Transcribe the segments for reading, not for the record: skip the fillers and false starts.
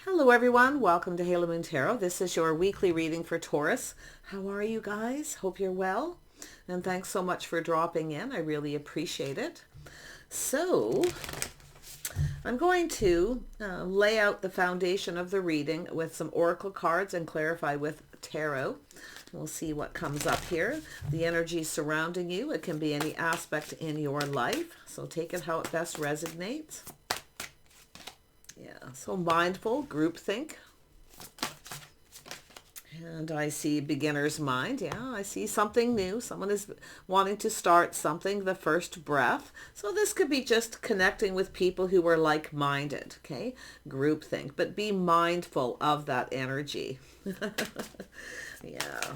Hello everyone, welcome to Halo Moon Tarot. This is your weekly reading for Taurus. How are you guys? Hope you're well. And thanks so much for dropping in. I really appreciate it. So, I'm going to lay out the foundation of the reading with some oracle cards and clarify with tarot. We'll see what comes up here. The energy surrounding you, it can be any aspect in your life. So take it how it best resonates. Yeah, so mindful, groupthink. And I see beginner's mind. Yeah, I see something new. Someone is wanting to start something, the first breath. So this could be just connecting with people who are like-minded, okay? Groupthink, but be mindful of that energy. Yeah.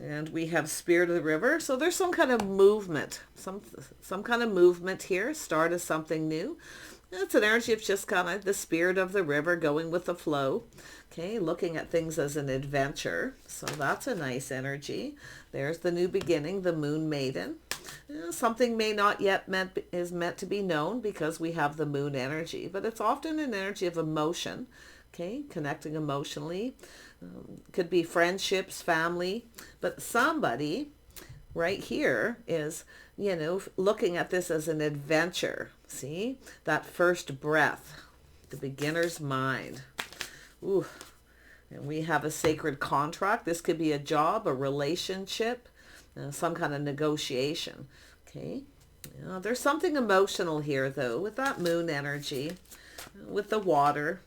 And we have Spirit of the River. So there's some kind of movement, some kind of movement here, start of something new. It's an energy of just kind of the spirit of the river, going with the flow. Okay, looking at things as an adventure. So that's a nice energy. There's the new beginning, the Moon Maiden. Something may not yet is meant to be known because we have the moon energy, but it's often an energy of emotion. Okay, connecting emotionally. Could be friendships, family, but somebody right here is, looking at this as an adventure. See, that first breath, the beginner's mind. Ooh, and we have a sacred contract. This could be a job, a relationship, some kind of negotiation. Okay, there's something emotional here, though, with that moon energy, with the water.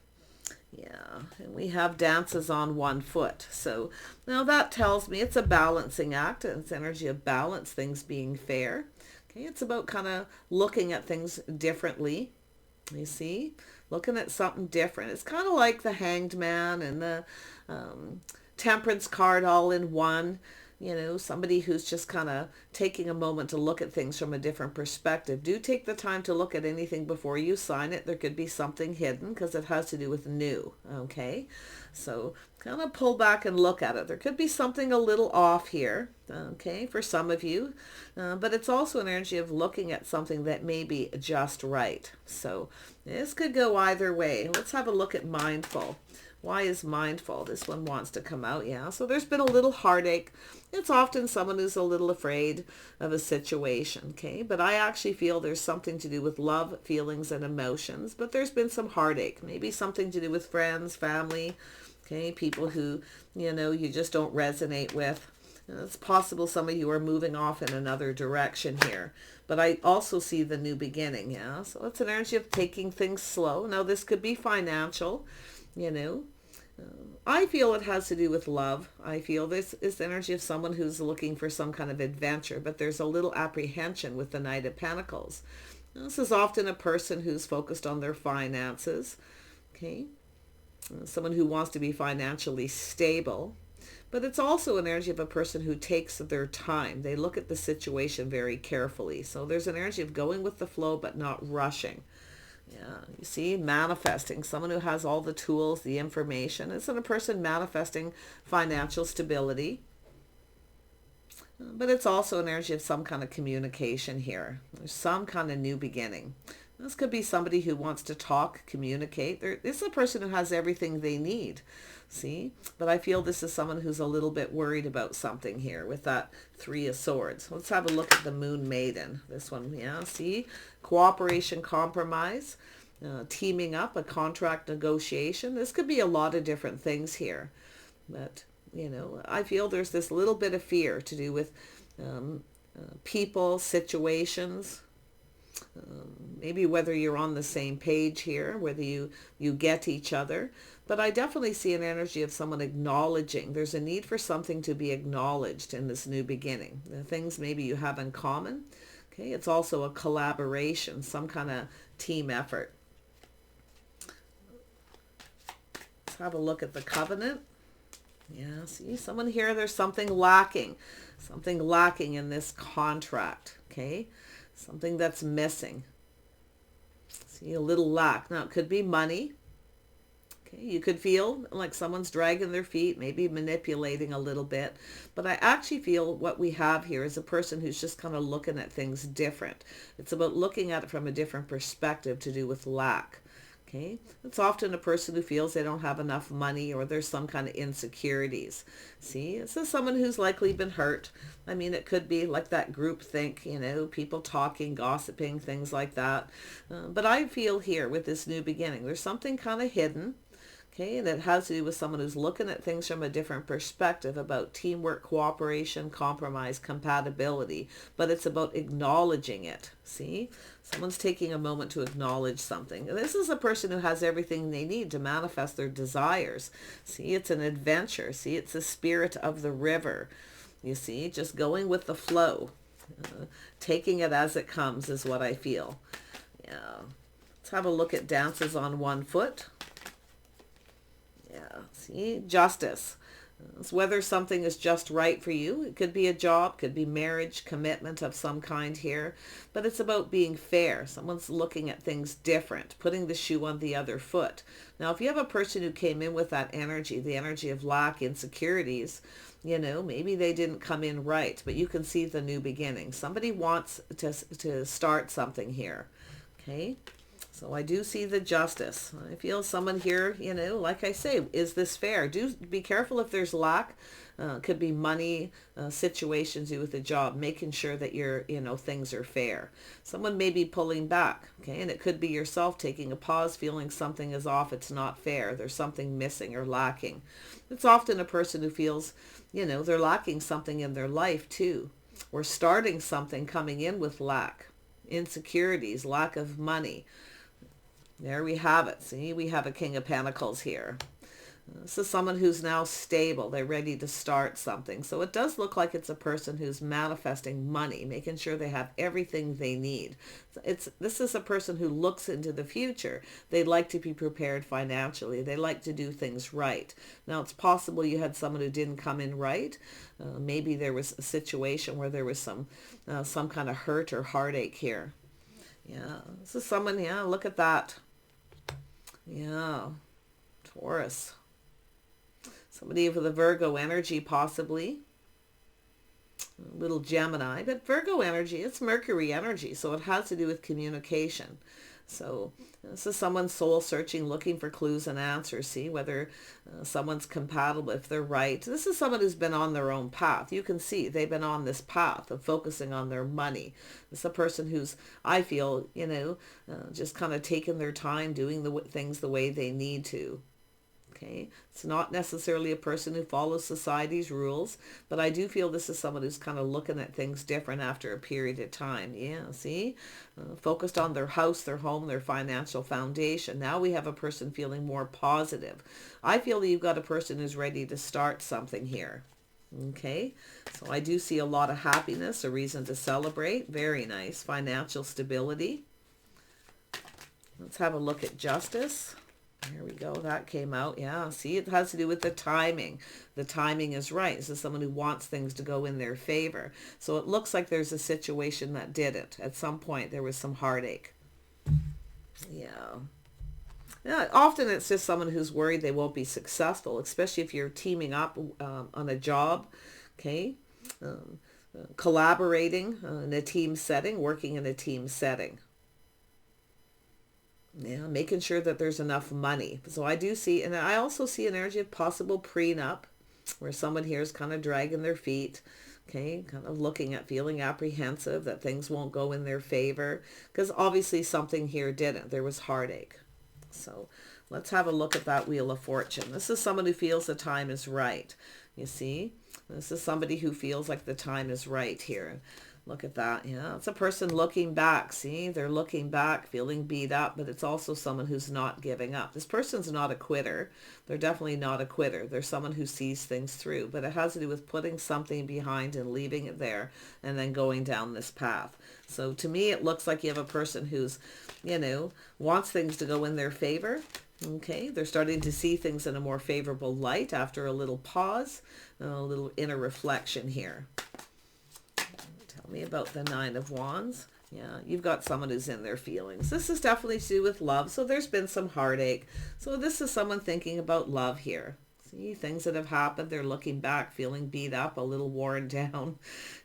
Yeah, and we have dances on one foot. So now that tells me it's a balancing act. It's energy of balance, things being fair. Okay, it's about kind of looking at things differently. You see, looking at something different. It's kind of like the Hanged Man and the Temperance card all in one. Somebody who's just kind of taking a moment to look at things from a different perspective. Do take the time to look at anything before you sign it. There could be something hidden because it has to do with new. Okay, so kind of pull back and look at it. There could be something a little off here. Okay, for some of you, but it's also an energy of looking at something that may be just right. So this could go either way. Let's have a look at mindful. Why is mindful? This one wants to come out. Yeah, so there's been a little heartache. It's often someone who's a little afraid of a situation, okay? But I actually feel there's something to do with love, feelings, and emotions. But there's been some heartache. Maybe something to do with friends, family, okay? People who, you just don't resonate with. It's possible some of you are moving off in another direction here. But I also see the new beginning, yeah? So it's an energy of taking things slow. Now, this could be financial, I feel it has to do with love. I feel this is the energy of someone who's looking for some kind of adventure, but there's a little apprehension with the Knight of Pentacles. This is often a person who's focused on their finances, okay? Someone who wants to be financially stable, but it's also an energy of a person who takes their time. They look at the situation very carefully. So there's an energy of going with the flow, but not rushing. Yeah, you see, manifesting, someone who has all the tools, the information. Isn't a person manifesting financial stability? But it's also an energy of some kind of communication here. There's some kind of new beginning. This could be somebody who wants to talk, communicate. This is a person who has everything they need. See? But I feel this is someone who's a little bit worried about something here with that Three of Swords. Let's have a look at the Moon Maiden. This one, yeah, see? Cooperation, compromise, teaming up, a contract negotiation. This could be a lot of different things here. But, I feel there's this little bit of fear to do with people, situations, maybe whether you're on the same page here, whether you get each other. But I definitely see an energy of someone acknowledging. There's a need for something to be acknowledged in this new beginning. The things maybe you have in common. Okay, it's also a collaboration, some kind of team effort. Let's have a look at the Covenant. Yeah, see, someone here, there's something lacking in this contract, okay? Something that's missing. See, a little lack. Now, it could be money. Okay, you could feel like someone's dragging their feet, maybe manipulating a little bit. But I actually feel what we have here is a person who's just kind of looking at things different. It's about looking at it from a different perspective to do with lack. Okay, it's often a person who feels they don't have enough money, or there's some kind of insecurities. See, this is someone who's likely been hurt. I mean, it could be like that group think, people talking, gossiping, things like that. But I feel here with this new beginning, there's something kind of hidden. Okay, and it has to do with someone who's looking at things from a different perspective about teamwork, cooperation, compromise, compatibility, but it's about acknowledging it. See, someone's taking a moment to acknowledge something. And this is a person who has everything they need to manifest their desires. See, it's an adventure. See, it's the spirit of the river. You see, just going with the flow, taking it as it comes is what I feel. Yeah. Let's have a look at dances on one foot. Yeah, see, justice. It's whether something is just right for you. It could be a job, could be marriage, commitment of some kind here. But it's about being fair. Someone's looking at things different, putting the shoe on the other foot. Now, if you have a person who came in with that energy, the energy of lack, insecurities, maybe they didn't come in right, but you can see the new beginning. Somebody wants to start something here, okay? So I do see the justice. I feel someone here, like I say, is this fair? Do be careful if there's lack. Could be money, situations with a job, making sure that things are fair. Someone may be pulling back, okay? And it could be yourself taking a pause, feeling something is off, it's not fair, there's something missing or lacking. It's often a person who feels, they're lacking something in their life too. Or starting something coming in with lack, insecurities, lack of money. There we have it. See, we have a King of Pentacles here. This is someone who's now stable. They're ready to start something. So it does look like it's a person who's manifesting money, making sure they have everything they need. This is a person who looks into the future. They like to be prepared financially. They like to do things right. Now, it's possible you had someone who didn't come in right. Maybe there was a situation where there was some kind of hurt or heartache here. Yeah, this is someone, look at that. Yeah, Taurus. Somebody with a Virgo energy, possibly. A little Gemini, but Virgo energy, it's Mercury energy, so it has to do with communication. So this is someone soul searching, looking for clues and answers. See whether someone's compatible, if they're right. This is someone who's been on their own path. You can see they've been on this path of focusing on their money. It's a person who's, I feel, just kind of taking their time, doing the things the way they need to. Okay, it's not necessarily a person who follows society's rules, but I do feel this is someone who's kind of looking at things different after a period of time. Yeah, see, focused on their house, their home, their financial foundation. Now we have a person feeling more positive. I feel that you've got a person who's ready to start something here. Okay, so I do see a lot of happiness, a reason to celebrate. Very nice. Financial stability. Let's have a look at justice. There we go. That came out. Yeah. See, it has to do with the timing. The timing is right. This is someone who wants things to go in their favor. So it looks like there's a situation that didn't. At some point, there was some heartache. Yeah. Yeah. Often it's just someone who's worried they won't be successful, especially if you're teaming up on a job. Okay. Collaborating in a team setting, working in a team setting. Yeah, making sure that there's enough money. So I do see, and I also see an energy of possible prenup, where someone here is kind of dragging their feet, okay, kind of looking at, feeling apprehensive that things won't go in their favor, because obviously something here didn't. There was heartache. So let's have a look at that Wheel of Fortune. This is someone who feels the time is right. You see, this is somebody who feels like the time is right here. Look at that. Yeah, it's a person looking back. See, they're looking back, feeling beat up, but it's also someone who's not giving up. This person's not a quitter. They're definitely not a quitter. They're someone who sees things through, but it has to do with putting something behind and leaving it there and then going down this path. So to me, it looks like you have a person who's, wants things to go in their favor. Okay, they're starting to see things in a more favorable light after a little pause, a little inner reflection here. Me about the Nine of Wands. Yeah, you've got someone who's in their feelings. This is definitely to do with love. So there's been some heartache. So this is someone thinking about love here. See, things that have happened, they're looking back, feeling beat up, a little worn down,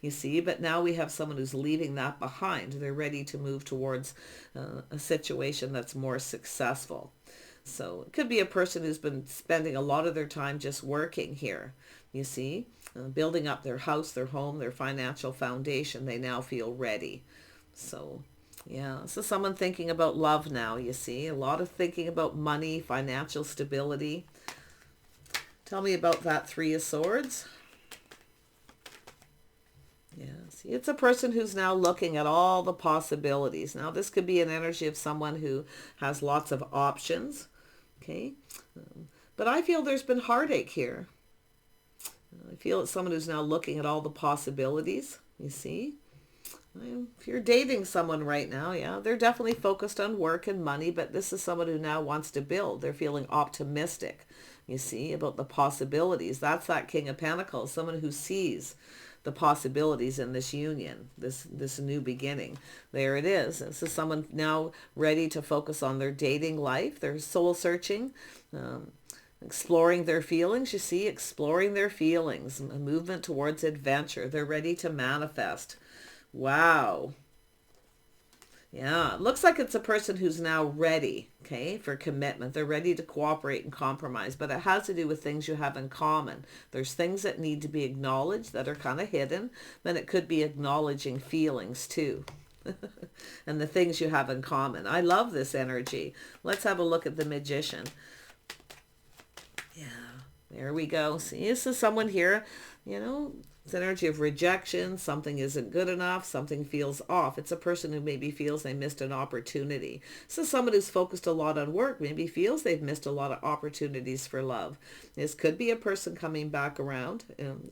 you see. But now we have someone who's leaving that behind. They're ready to move towards a situation that's more successful. So it could be a person who's been spending a lot of their time just working here, you see, building up their house, their home, their financial foundation. They now feel ready. So yeah, so someone thinking about love now, you see, a lot of thinking about money, financial stability. Tell me about that Three of Swords. Yeah, see, it's a person who's now looking at all the possibilities. Now, this could be an energy of someone who has lots of options, okay? But I feel there's been heartache here. I feel it's someone who's now looking at all the possibilities, you see? If you're dating someone right now, yeah, they're definitely focused on work and money, but this is someone who now wants to build. They're feeling optimistic, you see, about the possibilities. That's that King of Pentacles, someone who sees the possibilities in this union, this new beginning. There it is. This is someone now ready to focus on their dating life, their soul searching, exploring their feelings, you see, exploring their feelings, a movement towards adventure. They're ready to manifest. Wow. Yeah, it looks like it's a person who's now ready, okay, for commitment. They're ready to cooperate and compromise, but it has to do with things you have in common. There's things that need to be acknowledged that are kind of hidden. Then it could be acknowledging feelings too. And the things you have in common. I love this energy. Let's have a look at the Magician. Yeah, there we go. See, this is someone here, you know, it's energy of rejection. Something isn't good enough. Something feels off. It's a person who maybe feels they missed an opportunity. This is someone who's focused a lot on work. Maybe feels they've missed a lot of opportunities for love. This could be a person coming back around.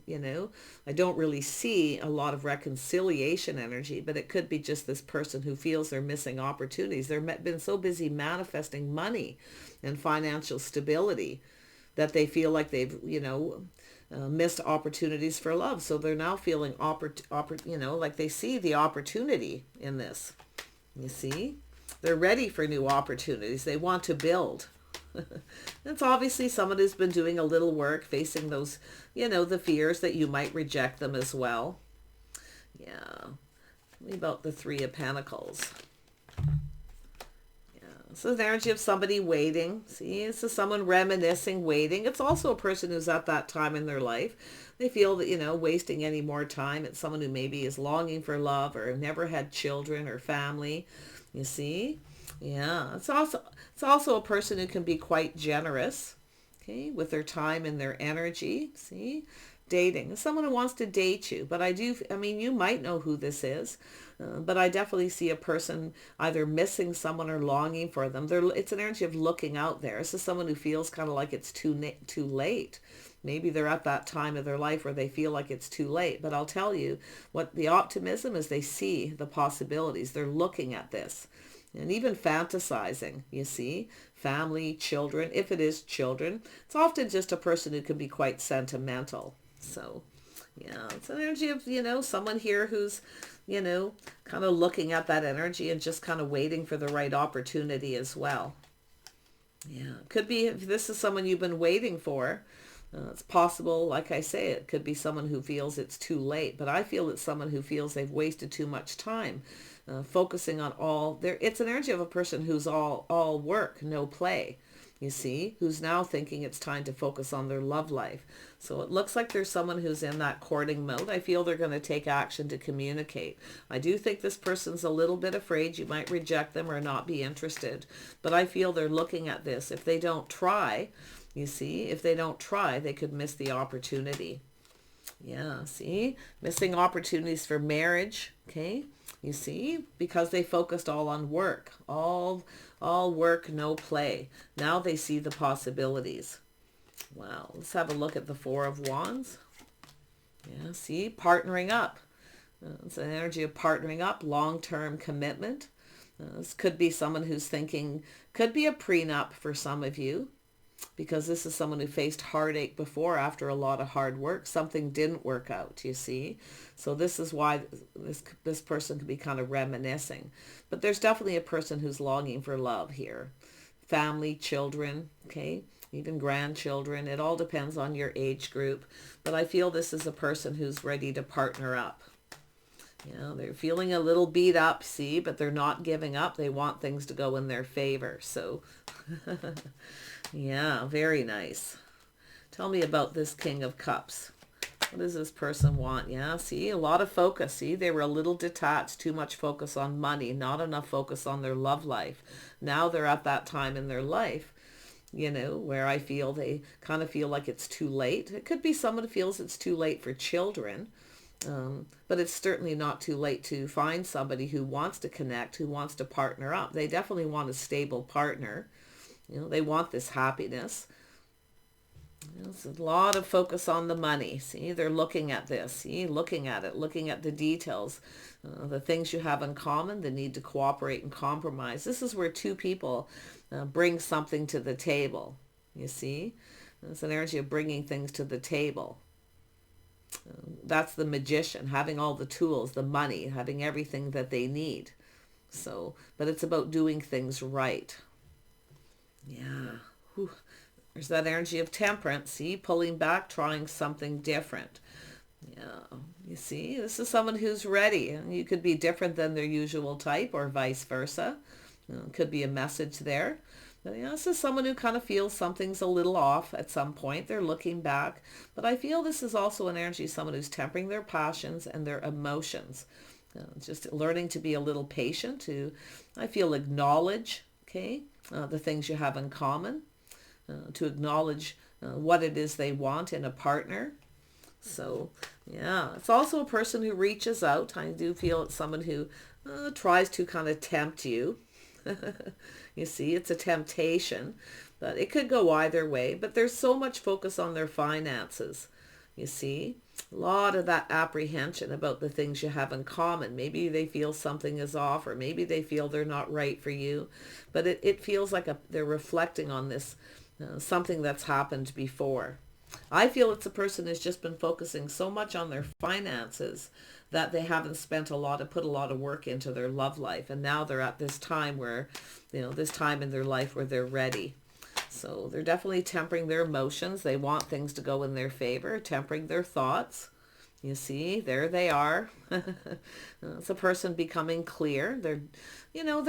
You know, I don't really see a lot of reconciliation energy, but it could be just this person who feels they're missing opportunities. They've been so busy manifesting money and financial stability that they feel like they've, you know, missed opportunities for love. So they're now feeling, you know, like they see the opportunity in this. You see? They're ready for new opportunities. They want to build. It's obviously someone who's been doing a little work, facing those, you know, the fears that you might reject them as well. Yeah. Tell me about the Three of Pentacles. So the energy of somebody waiting. See, this is someone reminiscing, waiting. It's also a person who's at that time in their life. They feel that, you know, wasting any more time. It's someone who maybe is longing for love or never had children or family. You see? Yeah. It's also a person who can be quite generous, okay, with their time and their energy. See? Dating. Someone who wants to date you. But I mean, you might know who this is. But I definitely see a person either missing someone or longing for them. It's an energy of looking out there. This is someone who feels kind of like it's too late. Maybe they're at that time of their life where they feel like it's too late. But I'll tell you what the optimism is, they see the possibilities. They're looking at this. And even fantasizing, you see, family, children, if it is children. It's often just a person who can be quite sentimental. So, yeah, it's an energy of, you know, someone here who's, you know, kind of looking at that energy and just kind of waiting for the right opportunity as well. Yeah, could be if this is someone you've been waiting for. It's possible, like I say, it could be someone who feels it's too late. But I feel it's someone who feels they've wasted too much time focusing on all there. It's an energy of a person who's all work, no play. You see, who's now thinking it's time to focus on their love life. So it looks like there's someone who's in that courting mode. I feel they're going to take action to communicate. I do think this person's a little bit afraid you might reject them or not be interested. But I feel they're looking at this. If they don't try, you see, if they don't try, they could miss the opportunity. Yeah, see, missing opportunities for marriage, okay? You see, because they focused all on work, all work, no play. Now they see the possibilities. Wow, let's have a look at the Four of Wands. Yeah, see, partnering up. It's an energy of partnering up, long-term commitment. This could be someone who's thinking, could be a prenup for some of you, because this is someone who faced heartache before after a lot of hard work. Something didn't work out, you see. So this is why this person could be kind of reminiscing. But there's definitely a person who's longing for love here. Family, children, okay? even grandchildren. It all depends on your age group. But I feel this is a person who's ready to partner up. You know, they're feeling a little beat up, see, but they're not giving up. They want things to go in their favor. So, yeah, very nice. Tell me about this King of Cups. What does this person want? Yeah, see, a lot of focus. See, they were a little detached, too much focus on money, not enough focus on their love life. Now they're at that time in their life, you know, where I feel they kind of feel like it's too late. It could be someone who feels it's too late for children, but it's certainly not too late to find somebody who wants to connect, who wants to partner up. They definitely want a stable partner. You know, they want this happiness. There's a lot of focus on the money. See, they're looking at this. See, looking at it, looking at the details, the things you have in common, the need to cooperate and compromise. This is where two people bring something to the table. You see, it's an energy of bringing things to the table. That's the magician, having all the tools, the money, having everything that they need. So, but it's about doing things right. Yeah. Whew. There's that energy of temperance, see, pulling back, trying something different. Yeah, you see, this is someone who's ready. And you could be different than their usual type or vice versa. Could be a message there. But yeah, this is someone who kind of feels something's a little off at some point. They're looking back. But I feel this is also an energy, someone who's tempering their passions and their emotions. Just learning to be a little patient, to, I feel, acknowledge, okay, the things you have in common. To acknowledge what it is they want in a partner. So, yeah, it's also a person who reaches out. I do feel it's someone who tries to kind of tempt you. You see, it's a temptation, but it could go either way. But there's so much focus on their finances. You see, a lot of that apprehension about the things you have in common. Maybe they feel something is off, or maybe they feel they're not right for you. But it feels like they're reflecting on this. Something that's happened before. I feel it's a person who's just been focusing so much on their finances that they haven't put a lot of work into their love life. And now they're at this time where, you know, this time in their life where they're ready. So they're definitely tempering their emotions. They want things to go in their favor, tempering their thoughts. You see, there they are. It's a person becoming clear. They're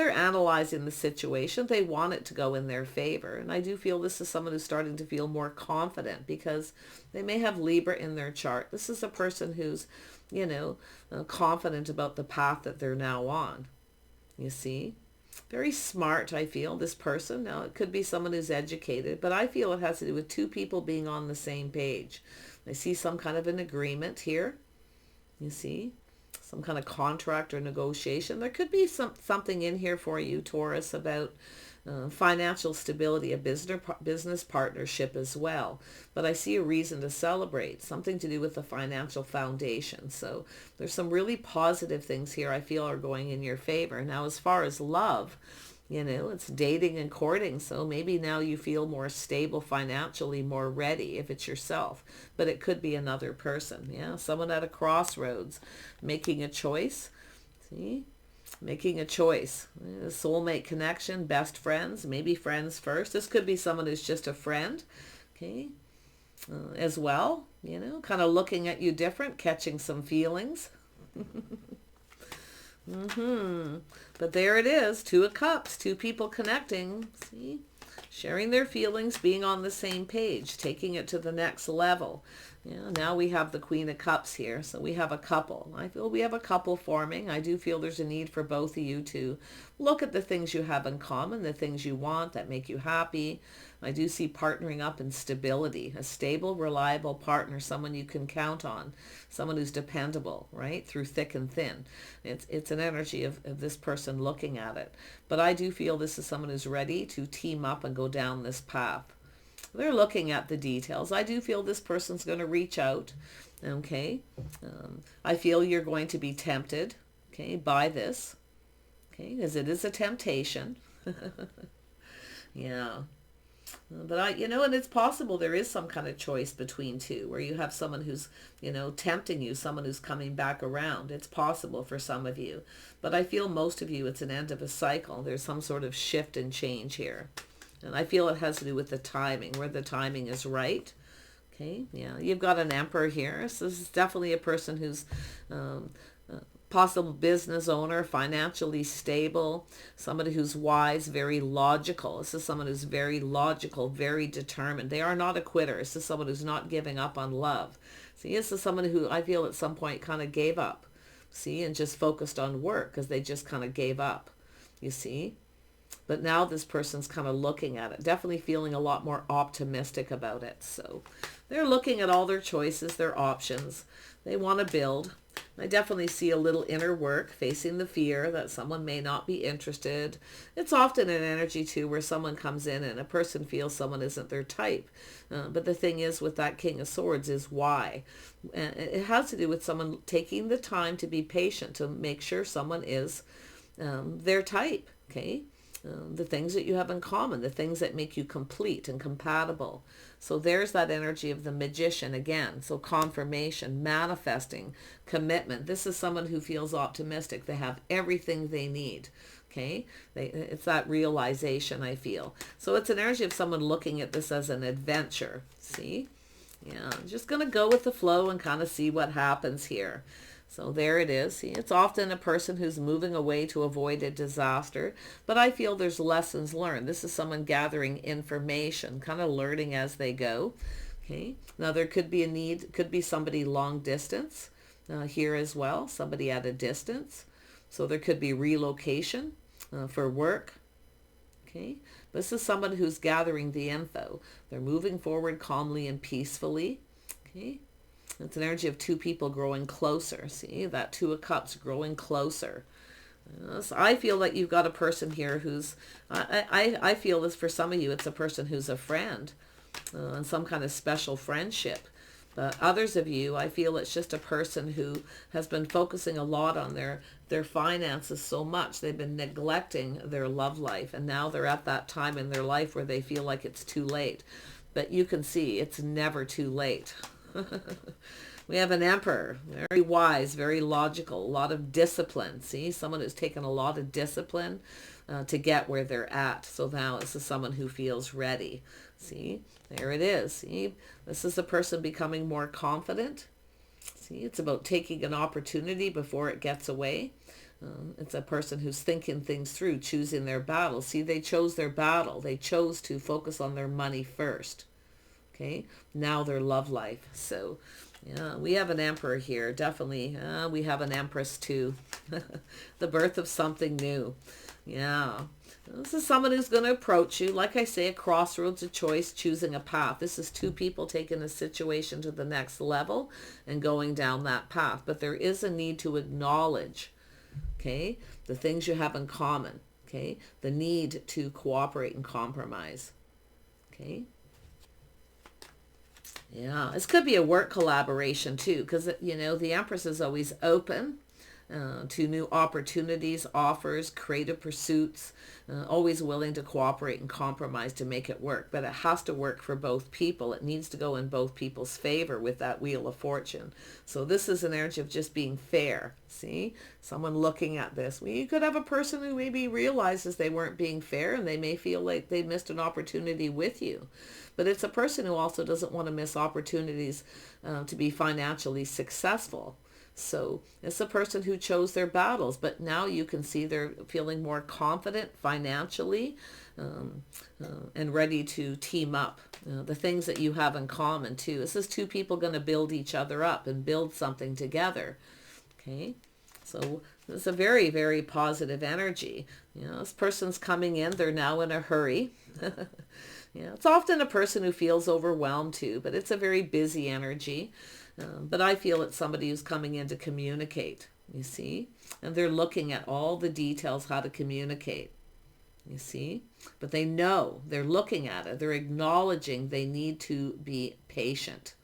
analyzing the situation. They want it to go in their favor. And I do feel this is someone who's starting to feel more confident because they may have Libra in their chart. This is a person who's, confident about the path that they're now on. You see? Very smart, I feel, this person. Now, it could be someone who's educated, but I feel it has to do with two people being on the same page. I see some kind of an agreement here. You see? Some kind of contract or negotiation. There could be something in here for you, Taurus, about financial stability, a business partnership as well. But I see a reason to celebrate, something to do with the financial foundation. So there's some really positive things here I feel are going in your favor. Now, as far as love, it's dating and courting. So maybe now you feel more stable financially, more ready if it's yourself. But it could be another person. Yeah, someone at a crossroads making a choice. See? Making a choice. Soulmate connection, best friends, maybe friends first. This could be someone who's just a friend. Okay. As well. Kind of looking at you different, catching some feelings. But there it is, Two of Cups, two people connecting, see, sharing their feelings, being on the same page, taking it to the next level. Now we have the Queen of Cups here, so we have a couple. I feel we have a couple forming. I do feel there's a need for both of you to look at the things you have in common, the things you want that make you happy. I do see partnering up in stability, a stable, reliable partner, someone you can count on, someone who's dependable, right, through thick and thin. It's an energy of this person looking at it. But I do feel this is someone who's ready to team up and go down this path. They're looking at the details. I do feel this person's going to reach out, okay? I feel you're going to be tempted, okay, by this, okay, because it is a temptation. Yeah. But and it's possible there is some kind of choice between two where you have someone who's, tempting you, someone who's coming back around. It's possible for some of you. But I feel most of you, it's an end of a cycle. There's some sort of shift and change here. And I feel it has to do with the timing, where the timing is right. Okay, yeah, you've got an Emperor here. So this is definitely a person who's possible business owner, financially stable, somebody who's wise, very logical. This is someone who's very logical, very determined. They are not a quitter. This is someone who's not giving up on love. See, this is someone who I feel at some point kind of gave up, see, and just focused on work because they just kind of gave up, you see. But now this person's kind of looking at it, definitely feeling a lot more optimistic about it. So they're looking at all their choices, their options. They want to build. I definitely see a little inner work, facing the fear that someone may not be interested. It's often an energy too where someone comes in and a person feels someone isn't their type. But the thing is with that King of Swords is why. It has to do with someone taking the time to be patient to make sure someone is their type, okay? The things that you have in common, the things that make you complete and compatible. So there's that energy of the Magician again. So confirmation, manifesting, commitment. This is someone who feels optimistic. They have everything they need. Okay, it's that realization, I feel. So it's an energy of someone looking at this as an adventure. See? Yeah, I'm just going to go with the flow and kind of see what happens here. So there it is. See, it's often a person who's moving away to avoid a disaster, but I feel there's lessons learned. This is someone gathering information, kind of learning as they go. Okay. Now there could be a need, could be somebody long distance here as well, somebody at a distance. So there could be relocation for work. Okay. This is someone who's gathering the info. They're moving forward calmly and peacefully. Okay. It's an energy of two people growing closer. See, that Two of Cups growing closer. So I feel like you've got a person here who's, I feel this for some of you, it's a person who's a friend and some kind of special friendship. But others of you, I feel it's just a person who has been focusing a lot on their finances so much. They've been neglecting their love life. And now they're at that time in their life where they feel like it's too late. But you can see it's never too late. We have an Emperor, very wise, very logical, a lot of discipline. See, someone who's taken a lot of discipline to get where they're at. So now this is someone who feels ready. See, there it is. See, this is a person becoming more confident. See, it's about taking an opportunity before it gets away. It's a person who's thinking things through, choosing their battle. See, they chose their battle. They chose to focus on their money first. Okay, now their love life. So, yeah, we have an Emperor here. Definitely, we have an Empress too. The birth of something new. Yeah, this is someone who's going to approach you. Like I say, a crossroads, a choice, choosing a path. This is two people taking a situation to the next level and going down that path. But there is a need to acknowledge, okay, the things you have in common. Okay, the need to cooperate and compromise. Okay. Yeah, this could be a work collaboration too, because, you know, the Empress is always open to new opportunities, offers, creative pursuits, always willing to cooperate and compromise to make it work. But it has to work for both people. It needs to go in both people's favor with that Wheel of Fortune. So this is an energy of just being fair. See, someone looking at this. Well, you could have a person who maybe realizes they weren't being fair and they may feel like they missed an opportunity with you. But it's a person who also doesn't want to miss opportunities to be financially successful. So it's a person who chose their battles, but now you can see they're feeling more confident financially and ready to team up. The things that you have in common too. This is two people going to build each other up and build something together. Okay, so it's a very, very positive energy. You know, this person's coming in. They're now in a hurry. Yeah, it's often a person who feels overwhelmed too, but it's a very busy energy. But I feel it's somebody who's coming in to communicate, you see? And they're looking at all the details, how to communicate, you see? But they know, they're looking at it. They're acknowledging they need to be patient.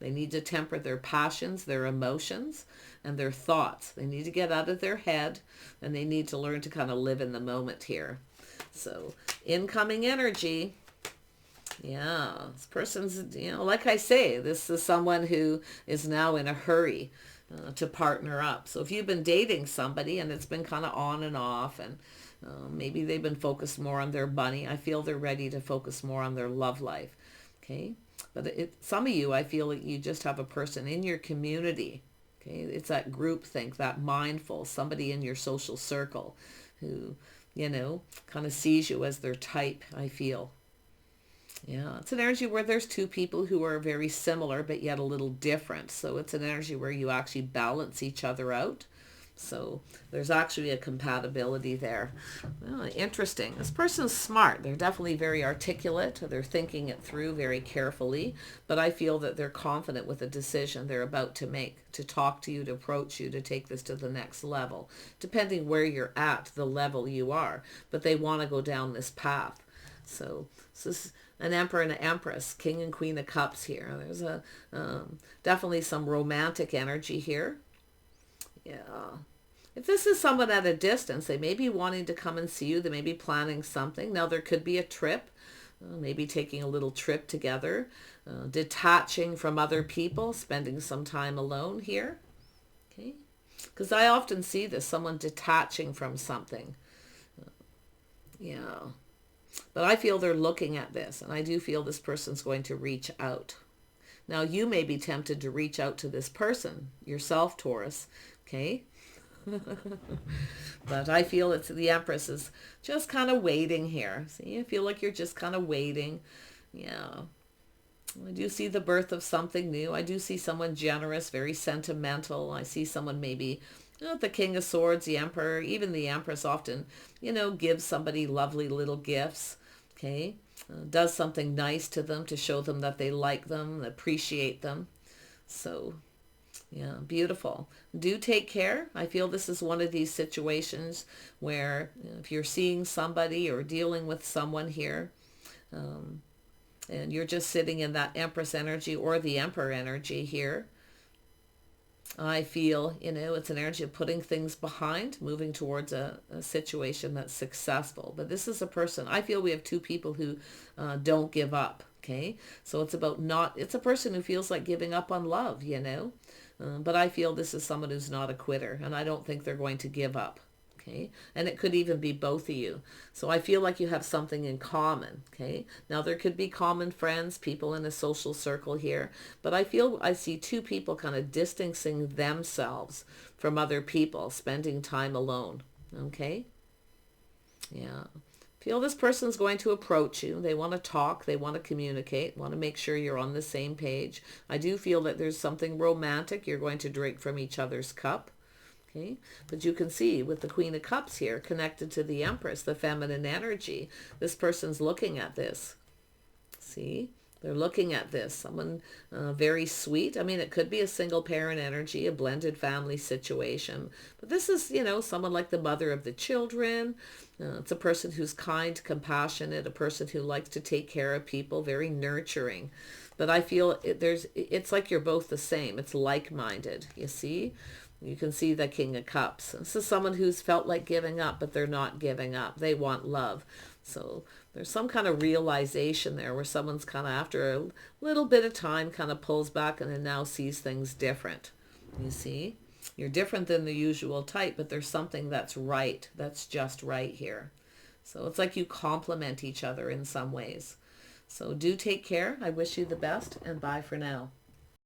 They need to temper their passions, their emotions, and their thoughts. They need to get out of their head, and they need to learn to kind of live in the moment here. So, incoming energy. Yeah, this person's, you know, like I say, this is someone who is now in a hurry to partner up. So if you've been dating somebody and it's been kind of on and off and Maybe they've been focused more on their money. I feel they're ready to focus more on their love life. Okay. But some of you, I feel like you just have a person in your community. Okay. It's that group think, that mindful, somebody in your social circle who, kind of sees you as their type, I feel. Yeah, it's an energy where there's two people who are very similar but yet a little different. So it's an energy where you actually balance each other out. So there's actually a compatibility there. Oh, interesting. This person's smart. They're definitely very articulate. They're thinking it through very carefully. But I feel that they're confident with the decision they're about to make, to talk to you, to approach you, to take this to the next level, depending where you're at, the level you are. But they want to go down this path. So this is an Emperor and an Empress, King and Queen of Cups here. There's a definitely some romantic energy here. Yeah. If this is someone at a distance, they may be wanting to come and see you. They may be planning something. Now, there could be a trip, maybe taking a little trip together, detaching from other people, spending some time alone here. Okay. Because I often see this, someone detaching from something. Yeah. But I feel they're looking at this, and I do feel this person's going to reach out. Now, you may be tempted to reach out to this person, yourself, Taurus, okay? But I feel it's the Empress is just kind of waiting here. See, I feel like you're just kind of waiting. Yeah. I do see the birth of something new. I do see someone generous, very sentimental. I see someone maybe, the King of Swords, the Emperor, even the Empress often, gives somebody lovely little gifts, okay? Does something nice to them to show them that they like them, appreciate them. So, yeah, beautiful. Do take care. I feel this is one of these situations where if you're seeing somebody or dealing with someone here, and you're just sitting in that Empress energy or the Emperor energy here, I feel, it's an energy of putting things behind, moving towards a situation that's successful. But this is a person, I feel we have two people who don't give up, okay? So it's it's a person who feels like giving up on love, but I feel this is someone who's not a quitter, and I don't think they're going to give up. Okay. And it could even be both of you. So I feel like you have something in common. Okay. Now there could be common friends, people in a social circle here, but I feel I see two people kind of distancing themselves from other people, spending time alone. Okay. Yeah. Feel this person's going to approach you. They want to talk. They want to communicate. Want to make sure you're on the same page. I do feel that there's something romantic. You're going to drink from each other's cup. Okay, but you can see with the Queen of Cups here connected to the Empress, the feminine energy, this person's looking at this. See, they're looking at this. Someone very sweet. I mean, it could be a single parent energy, a blended family situation. But this is, someone like the mother of the children. It's a person who's kind, compassionate, a person who likes to take care of people, very nurturing. But I feel it's like you're both the same. It's like-minded, you see? You can see the King of Cups. This is someone who's felt like giving up, but they're not giving up. They want love. So there's some kind of realization there where someone's kind of after a little bit of time kind of pulls back and then now sees things different. You see? You're different than the usual type, but there's something that's right. That's just right here. So it's like you complement each other in some ways. So do take care. I wish you the best, and bye for now.